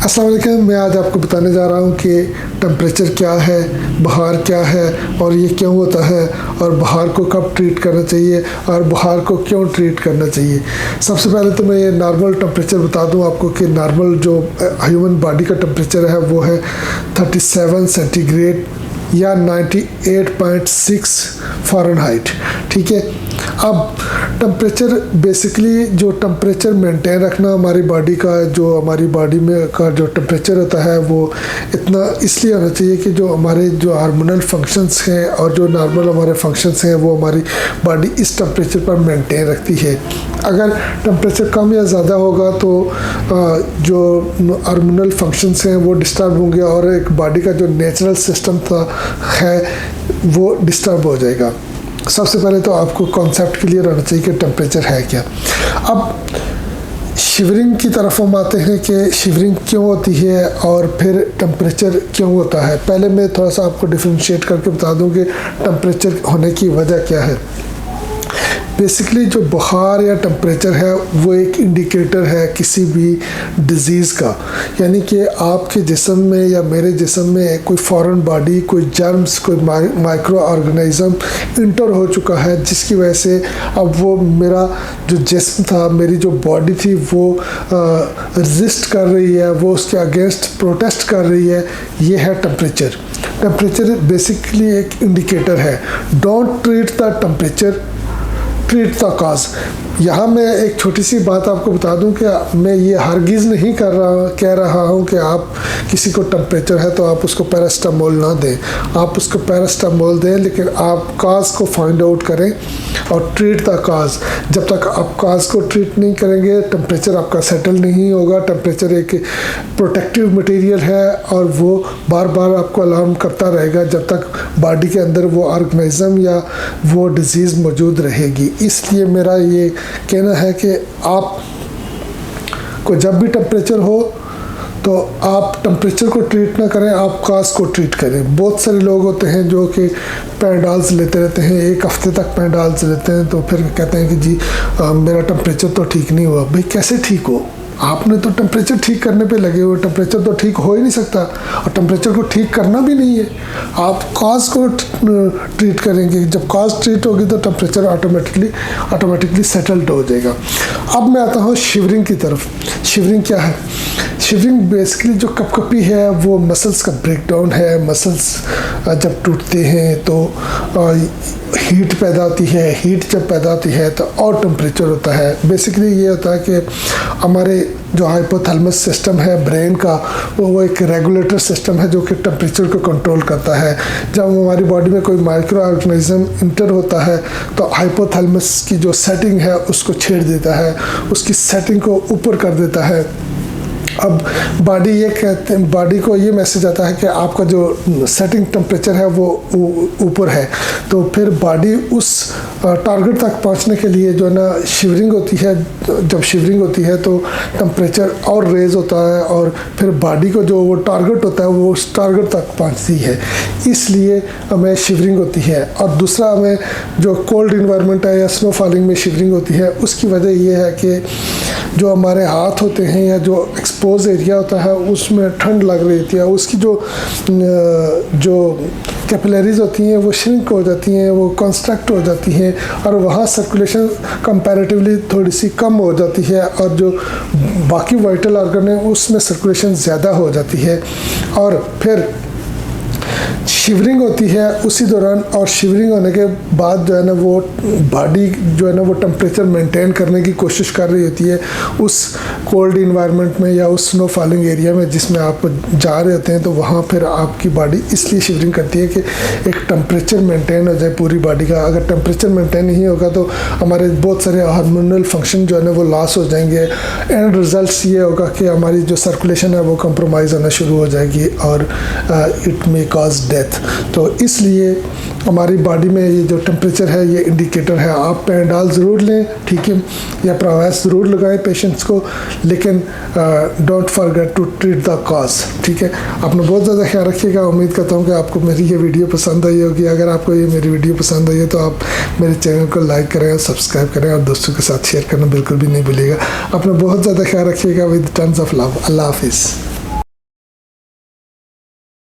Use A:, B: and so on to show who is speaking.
A: अस्सलाम वालेकुम। मैं आज आपको बताने जा रहा हूँ कि टेम्परेचर क्या है, बुखार क्या है और ये क्यों होता है और बुखार को कब ट्रीट करना चाहिए और बुखार को क्यों ट्रीट करना चाहिए। सबसे पहले तो मैं ये नॉर्मल टेम्परेचर बता दूँ आपको कि नॉर्मल जो ह्यूमन बॉडी का टेम्परेचर है वो है 37 सेंटीग्रेड या 98.6 फ़ारेनहाइट। ठीक है। अब टेम्परेचर बेसिकली जो टेम्परेचर मेंटेन रखना हमारी बॉडी का, जो हमारी बॉडी में का जो टेम्परेचर होता है वो इतना इसलिए होना चाहिए कि जो हमारे जो हार्मोनल फंक्शंस हैं और जो नॉर्मल हमारे फंक्शंस हैं वो हमारी बॉडी इस टेम्परेचर पर मेंटेन रखती है। अगर टेम्परेचर कम या ज़्यादा होगा तो जो हार्मोनल फंक्शंस हैं वो डिस्टर्ब होंगे और एक बॉडी का जो नेचुरल सिस्टम है वो डिस्टर्ब हो जाएगा। सबसे पहले तो आपको कॉन्सेप्ट क्लियर होना चाहिए कि टेम्परेचर है क्या। अब शिवरिंग की तरफ हम आते हैं कि शिवरिंग क्यों होती है और फिर टेम्परेचर क्यों होता है। पहले मैं थोड़ा सा आपको डिफ्रेंशिएट करके बता दूं कि टेम्परेचर होने की वजह क्या है। बेसिकली जो बुखार या टेम्परेचर है वो एक इंडिकेटर है किसी भी डिज़ीज़ का, यानी कि आपके जिस्म में या मेरे जिस्म में कोई फॉरेन बॉडी, कोई जर्म्स, कोई माइक्रो ऑर्गेनिज्म इंटर हो चुका है जिसकी वजह से अब वो मेरा जो जिस्म था, मेरी जो बॉडी थी वो रेजिस्ट कर रही है, वो उसके अगेंस्ट प्रोटेस्ट कर रही है। ये है टेम्परेचर। टेम्परेचर बेसिकली एक इंडिकेटर है। Don't treat the temperature, treat the cause. यहाँ मैं एक छोटी सी बात आपको बता दूं कि मैं ये हरगिज़ नहीं कह रहा हूँ कि आप किसी को टेम्परेचर है तो आप उसको पैरास्टामोल ना दें। आप उसको पैरास्टामोल दें, लेकिन आप काज को फाइंड आउट करें और ट्रीट द काज। जब तक आप काज को ट्रीट नहीं करेंगे टेम्परेचर आपका सेटल नहीं होगा। टेम्परेचर एक प्रोटेक्टिव मटेरियल है और वो बार बार आपको अलार्म करता रहेगा जब तक बॉडी के अंदर वो ऑर्गेनिज्म या वो डिज़ीज़ मौजूद रहेगी। इसलिए मेरा ये कहना है कि आप को जब भी टेम्परेचर हो तो आप टेम्परेचर को ट्रीट ना करें, आप काज को ट्रीट करें। बहुत सारे लोग होते हैं जो कि पैराडॉल्स लेते रहते हैं, एक हफ्ते तक पैराडॉल्स लेते हैं, तो फिर कहते हैं कि जी मेरा टेम्परेचर तो ठीक नहीं हुआ। भाई कैसे ठीक हो? आपने तो टेम्परेचर ठीक करने पे लगे हुए, टेम्परेचर तो ठीक हो ही नहीं सकता और टेम्परेचर को ठीक करना भी नहीं है। आप कॉज को ट्रीट करेंगे, जब कॉज ट्रीट होगी तो टेम्परेचर ऑटोमेटिकली सेटल्ड हो जाएगा। अब मैं आता हूँ शिवरिंग की तरफ। शिवरिंग क्या है? शिवरिंग बेसिकली जो कपकपी है वो मसल्स का ब्रेकडाउन है। मसल्स जब टूटते हैं तो हीट पैदा होती है। हीट जब पैदा होती है तो और टेम्परेचर होता है। बेसिकली ये होता है कि हमारे जो हाइपोथैलेमस सिस्टम है ब्रेन का, वो एक रेगुलेटर सिस्टम है जो कि टेम्परेचर को कंट्रोल करता है। जब हमारी बॉडी में कोई माइक्रो ऑर्गेनिज्म इंटर होता है तो हाइपोथैलेमस की जो सेटिंग है उसको छेड़ देता है, उसकी सेटिंग को ऊपर कर देता है। अब बॉडी को ये मैसेज आता है कि आपका जो सेटिंग टेम्परेचर है वो ऊपर है, तो फिर बॉडी उस टारगेट तक पहुंचने के लिए जो है ना शिवरिंग होती है। जब शिवरिंग होती है तो टेम्परेचर और रेज होता है और फिर बॉडी को जो वो टारगेट होता है वो उस टारगेट तक पहुंचती है, इसलिए हमें शिवरिंग होती है। और दूसरा, हमें जो कोल्ड इन्वायरमेंट है या स्नो फॉलिंग में शिवरिंग होती है, उसकी वजह ये है कि जो हमारे हाथ होते हैं या जो एक्सपोज एरिया होता है उसमें ठंड लग रही होती है, उसकी जो कैपिलरीज होती हैं वो श्रिंक हो जाती हैं, वो कंस्ट्रक्ट हो जाती हैं और वहाँ सर्कुलेशन कंपैरेटिवली थोड़ी सी कम हो जाती है और जो बाकी वाइटल ऑर्गन है उसमें सर्कुलेशन ज़्यादा हो जाती है और फिर शिवरिंग होती है उसी दौरान। और शिवरिंग होने के बाद जो है ना वो बॉडी जो है ना वो टेम्परेचर मेंटेन करने की कोशिश कर रही होती है उस कोल्ड इन्वायरमेंट में या उस स्नो फॉलिंग एरिया में जिसमें आप जा रहे होते हैं। तो वहाँ फिर आपकी बॉडी इसलिए शिवरिंग करती है कि एक टेम्परेचर मेंटेन हो जाए पूरी बॉडी का। अगर टेम्परेचर मेंटेन नहीं होगा तो हमारे बहुत सारे हार्मोनल फंक्शन जो है ना वो लॉस हो जाएंगे। एंड रिजल्ट ये होगा कि हमारी जो सर्कुलेशन है वो कंप्रोमाइज़ होना शुरू हो जाएगी और इट मे कॉज डेथ। तो इसलिए हमारी बॉडी में ये जो टेम्परेचर है ये इंडिकेटर है। आप पैराडॉल ज़रूर लें, ठीक है, या प्रोवैक्स ज़रूर लगाएं पेशेंट्स को, लेकिन don't forget to treat the cause. ठीक है, अपना बहुत ज़्यादा ख्याल रखिएगा। उम्मीद करता हूँ कि आपको मेरी ये वीडियो पसंद आई होगी। अगर आपको ये मेरी वीडियो पसंद आई है तो आप मेरे चैनल को लाइक करें और सब्सक्राइब करें और दोस्तों के साथ शेयर करना बिल्कुल भी नहीं भूलिएगा। अपना बहुत ज़्यादा ख्याल रखिएगा। With tons of love. अल्लाह हाफिज़।